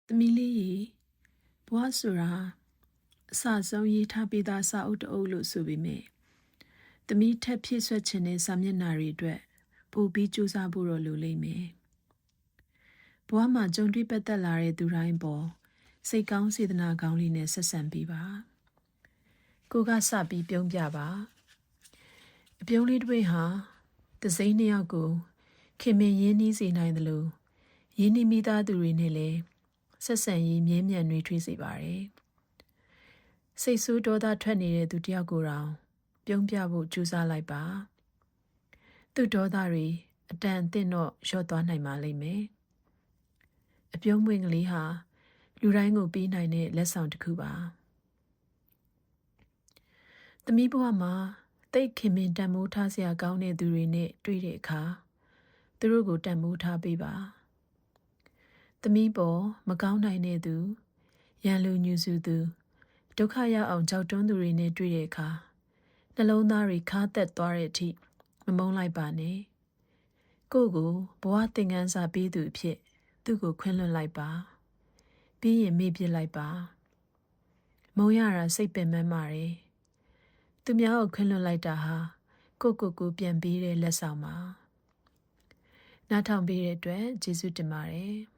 သမီးလေးရေဘွားဆိုတာအစဆုံးရေးထားပေးသားစာအုပ်တအုပ်လို့ဆိုပေမဲ့သမီးထက်ဖြည့်ဆွက်ခြင်းတဲ့စာမျက်နှာတွေအတွက်ပို့ပြီးစူးစမ်းဖို့တော့လိုလိမ့်မယ်ဘွားမှာကြုံတွေ့ပတ်သက်လာတဲ့သူတိုင်းပေါ်စိတ်ကောင်းစေတနာကောင်းလေးနဲ့ဆက်ဆံပေးပါကိုကစပြီးပြုံးပြပါအပြုံးလေးတွေဟာသစိမ်းနှစ်ယောက်ကိုခင်မင်ရင်းနှီးစေနိုင်တယ်လို့ရင်းနှီးမိသားသူတွေနဲ့လည်းဆက်ဆံရေးမြဲမြံနှွေးထွေးစေပါတယ်။စိတ်ဆိုးဒေါသထွက်နေတဲ့သူတယောက်ကိုတောင်ပြုံးပြဖို့ကြိုးစားလိုက်ပါ။သူ့ဒေါသတွေအတန်အသင့်တော့လျော့သွားနိုင်ပါလိမ့်မယ်။အပြုံးပွင့်ကလေးဟာလူတိုင်းကိုပေးနိုင်တဲ့လက်ဆောင်တစ်ခုပါ။သမီးဘဝမှာတိတ်ခင်မင်တန်မိုးထားစရာကောင်းတဲ့သူတွေနဲ့တွေ့တဲ့အခါသူတို့ကိုတန်မိုးထားပေးပါ။သမီးပေါ်မကောင်းနိုင်တဲ့သူရန်လူညူစုသူဒုက္ခရောက်အောင်ကြောက်တွန်းသူတွေနဲ့တွေ့တဲ့အခါနှလုံးသားတွေခါသက်သွားတဲ့အထိမမုန်းလိုက်ပါနဲ့ကိုကိုဘဝသင်ခန်းစာပေးသူအဖြစ်သူ့ကိုခွင့်လွှတ်လိုက်ပါပြီးရင်မေ့ပစ်လိုက်ပါမုန်းရတာစိတ်ပင်ပန်းပါတယ်သူများကိုခွင့်လွှတ်လိုက်တာဟာကိုပြန်ပေးတဲ့လက်ဆောင်ပါနားထောင်ပေးတဲ့အတွက်ကျေးဇူးတင်ပါတယ်